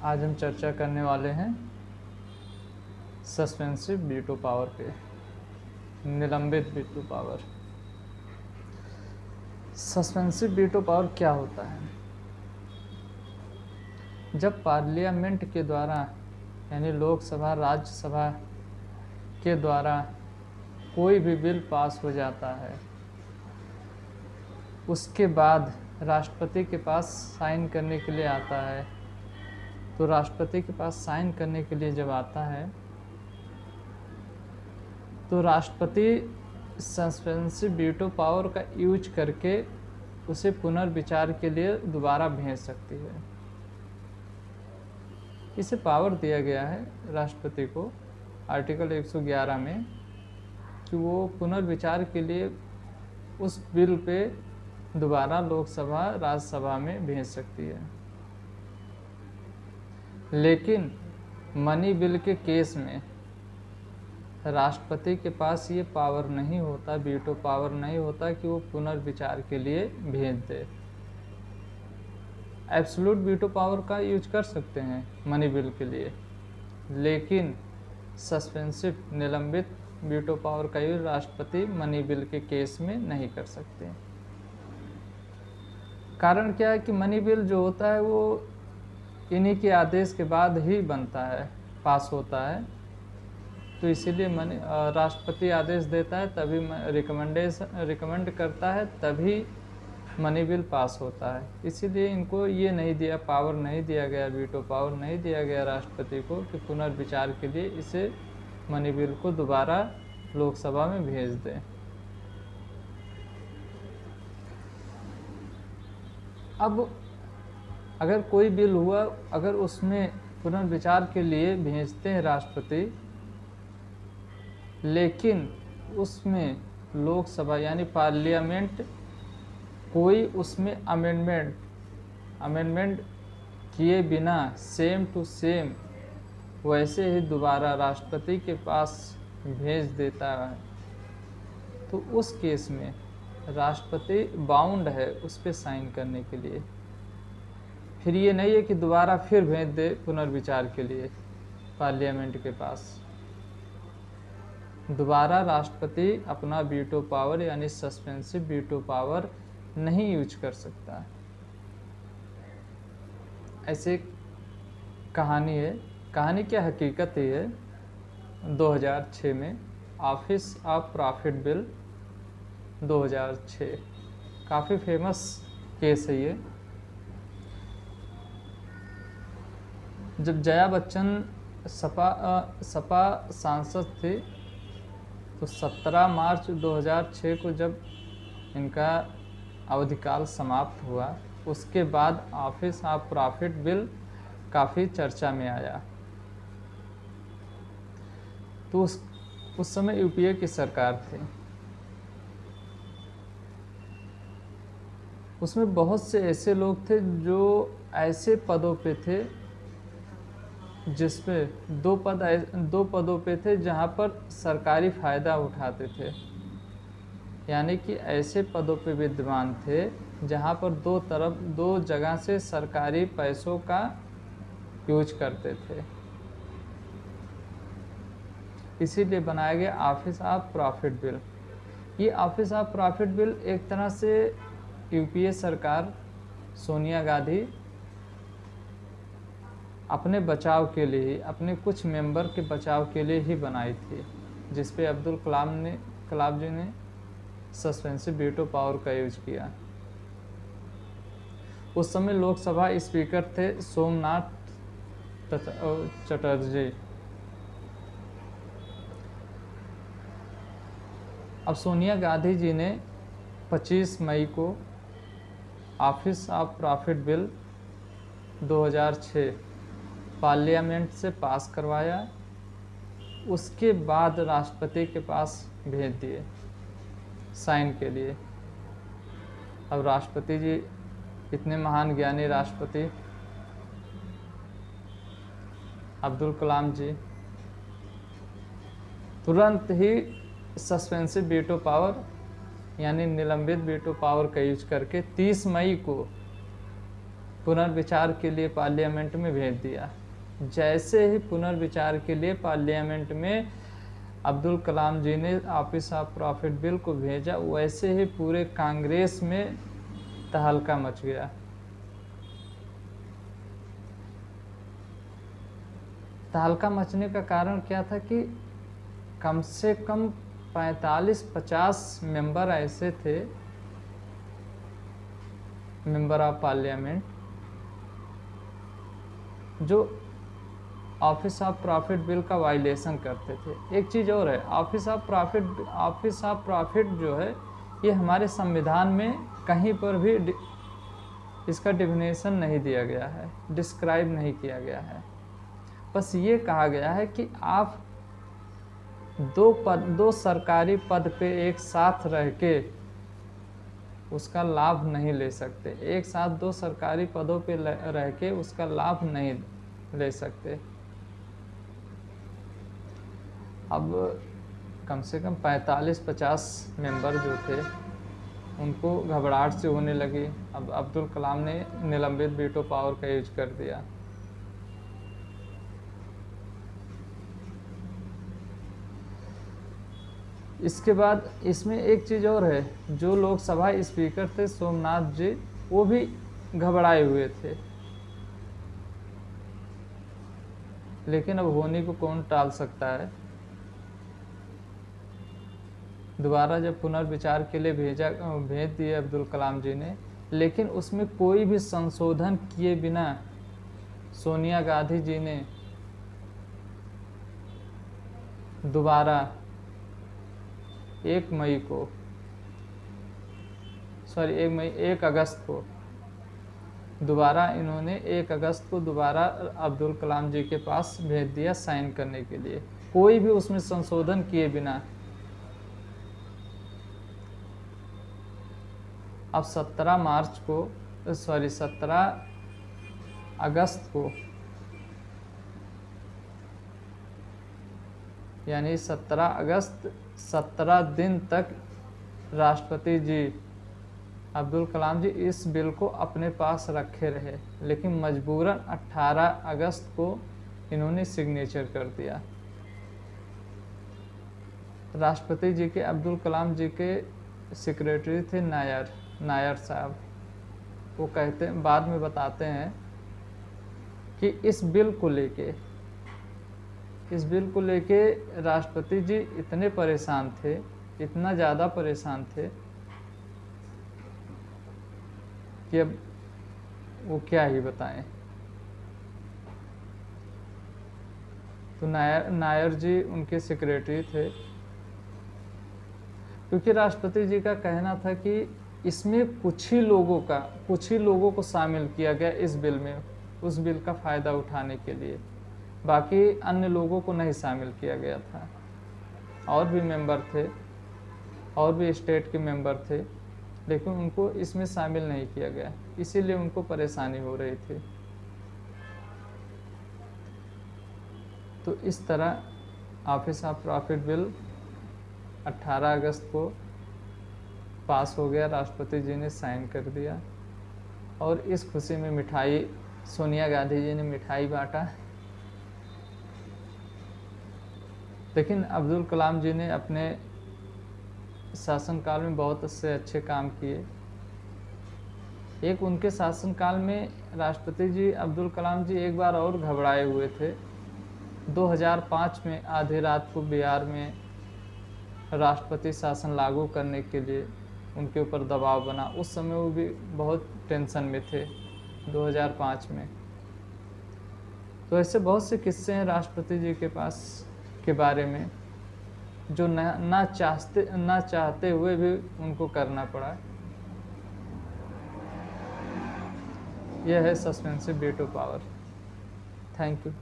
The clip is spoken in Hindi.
आज हम चर्चा करने वाले हैं सस्पेंसिव वीटो पावर पे, निलंबित veto power. Suspensive veto power क्या होता है? जब पार्लियामेंट के द्वारा यानी लोकसभा राज्यसभा के द्वारा कोई भी बिल पास हो जाता है, उसके बाद राष्ट्रपति के पास साइन करने के लिए आता है। तो राष्ट्रपति के पास साइन करने के लिए जब आता है तो राष्ट्रपति सस्पेंसिव वीटो पावर का यूज करके उसे पुनर्विचार के लिए दोबारा भेज सकती है। इसे पावर दिया गया है राष्ट्रपति को आर्टिकल 111 में कि वो पुनर्विचार के लिए उस बिल पे दोबारा लोकसभा राज्यसभा में भेज सकती है। लेकिन मनी बिल के केस में राष्ट्रपति के पास ये पावर नहीं होता, वीटो पावर नहीं होता कि वो पुनर्विचार के लिए भेज दे। एब्सोल्यूट वीटो पावर का यूज कर सकते हैं मनी बिल के लिए, लेकिन सस्पेंसिव निलंबित वीटो पावर का यूज राष्ट्रपति मनी बिल के केस में नहीं कर सकते। कारण क्या है कि मनी बिल जो होता है वो इन्हीं के आदेश के बाद ही बनता है, पास होता है। तो इसीलिए राष्ट्रपति आदेश देता है तभी रिकमेंड करता है, तभी मनी बिल पास होता है। इसीलिए इनको ये नहीं दिया, पावर नहीं दिया गया, वीटो पावर नहीं दिया गया राष्ट्रपति को कि पुनर्विचार के लिए इसे मनी बिल को दोबारा लोकसभा में भेज दें। अब अगर कोई बिल हुआ, अगर उसमें पुनर्विचार के लिए भेजते हैं राष्ट्रपति, लेकिन उसमें लोकसभा यानी पार्लियामेंट कोई उसमें अमेंडमेंट किए बिना सेम टू सेम वैसे ही दोबारा राष्ट्रपति के पास भेज देता है, तो उस केस में राष्ट्रपति बाउंड है उस पर साइन करने के लिए। फिर ये नहीं है कि दोबारा फिर भेज दे पुनर्विचार के लिए पार्लियामेंट के पास। दोबारा राष्ट्रपति अपना वीटो पावर यानी सस्पेंसिव वीटो पावर नहीं यूज कर सकता। ऐसे कहानी है, कहानी क्या हकीकत है। 2006 में ऑफिस ऑफ प्रॉफिट बिल 2006 काफ़ी फेमस केस है ये। जब जया बच्चन सपा सांसद थे तो 17 मार्च 2006 को जब इनका अवधिकाल समाप्त हुआ, उसके बाद ऑफिस ऑफ प्रॉफिट बिल काफ़ी चर्चा में आया। तो उस समय यूपीए की सरकार थी। उसमें बहुत से ऐसे लोग थे जो ऐसे पदों पे थे जिसमें दो पदों पे थे जहाँ पर सरकारी फ़ायदा उठाते थे, यानी कि ऐसे पदों पे विद्यमान थे जहाँ पर दो जगह से सरकारी पैसों का यूज करते थे। इसीलिए बनाया गया ऑफिस ऑफ प्रॉफिट बिल। ये ऑफिस ऑफ प्रॉफिट बिल एक तरह से यूपीए सरकार सोनिया गांधी अपने बचाव के लिए, अपने कुछ मेंबर के बचाव के लिए ही बनाई थी, जिस पे अब्दुल कलाम जी ने सस्पेंसिव वीटो पावर का यूज किया। उस समय लोकसभा स्पीकर थे सोमनाथ चटर्जी। अब सोनिया गांधी जी ने 25 मई को office of profit bill 2006 parliament से पास करवाया। उसके बाद राष्ट्रपति के पास भेज दिए साइन के लिए। अब राष्ट्रपति जी इतने महान ज्ञानी राष्ट्रपति अब्दुल कलाम जी तुरंत ही सस्पेंसिव वीटो पावर यानी निलंबित वीटो पावर का यूज करके 30 मई को पुनर्विचार के लिए पार्लियामेंट में भेज दिया। जैसे ही पुनर्विचार के लिए पार्लियामेंट में अब्दुल कलाम जी ने ऑफिस ऑफ प्रॉफिट बिल को भेजा, वैसे ही पूरे कांग्रेस में तहलका मच गया। तहलका मचने का कारण क्या था कि कम से कम 45-50 मेंबर ऐसे थे, मेंबर ऑफ पार्लियामेंट, जो ऑफिस ऑफ प्रॉफिट बिल का वायलेशन करते थे। एक चीज़ और है, ऑफिस ऑफ प्रॉफिट जो है ये हमारे संविधान में कहीं पर भी इसका डिफिनेशन नहीं दिया गया है, डिस्क्राइब नहीं किया गया है। बस ये कहा गया है कि आप दो सरकारी पद पे एक साथ रह के उसका लाभ नहीं ले सकते, एक साथ 2 सरकारी पदों पे रह के उसका लाभ नहीं ले सकते। अब कम से कम 45-50 मेंबर जो थे उनको घबराहट से होने लगी। अब अब्दुल कलाम ने निलंबित वीटो पावर का यूज कर दिया। इसके बाद इसमें एक चीज़ और है, जो लोकसभा स्पीकर थे सोमनाथ जी, वो भी घबराए हुए थे। लेकिन अब होने को कौन टाल सकता है। दोबारा जब पुनर्विचार के लिए भेज दिए अब्दुल कलाम जी ने, लेकिन उसमें कोई भी संशोधन किए बिना सोनिया गांधी जी ने दोबारा 1 अगस्त को दोबारा इन्होंने 1 अगस्त को दोबारा अब्दुल कलाम जी के पास भेज दिया साइन करने के लिए, कोई भी उसमें संशोधन किए बिना। अब 17 अगस्त को, यानी 17 अगस्त 17 दिन तक राष्ट्रपति जी अब्दुल कलाम जी इस बिल को अपने पास रखे रहे, लेकिन मजबूरन 18 अगस्त को इन्होंने सिग्नेचर कर दिया। राष्ट्रपति जी के अब्दुल कलाम जी के सेक्रेटरी थे नायर साहब। वो बाद में बताते हैं कि इस बिल को लेके राष्ट्रपति जी इतने परेशान थे, इतना ज़्यादा परेशान थे कि अब वो क्या ही बताएं। तो नायर जी उनके सेक्रेटरी थे, क्योंकि राष्ट्रपति जी का कहना था कि इसमें कुछ ही लोगों को शामिल किया गया इस बिल में, उस बिल का फ़ायदा उठाने के लिए, बाकी अन्य लोगों को नहीं शामिल किया गया था। और भी मेंबर थे, और भी स्टेट के मेंबर थे, लेकिन उनको इसमें शामिल नहीं किया गया, इसीलिए उनको परेशानी हो रही थी। तो इस तरह ऑफिस ऑफ प्रॉफिट बिल 18 अगस्त को पास हो गया, राष्ट्रपति जी ने साइन कर दिया, और इस खुशी में सोनिया गांधी जी ने मिठाई बांटा। लेकिन अब्दुल कलाम जी ने अपने शासनकाल में बहुत से अच्छे काम किए। एक उनके शासनकाल में राष्ट्रपति जी अब्दुल कलाम जी एक बार और घबराए हुए थे। 2005 में आधी रात को बिहार में राष्ट्रपति शासन लागू करने के लिए उनके ऊपर दबाव बना, उस समय वो भी बहुत टेंशन में थे 2005 में। तो ऐसे बहुत से किस्से हैं राष्ट्रपति जी के पास के बारे में, जो ना चाहते हुए भी उनको करना पड़ा। यह है suspensive veto power. Thank you.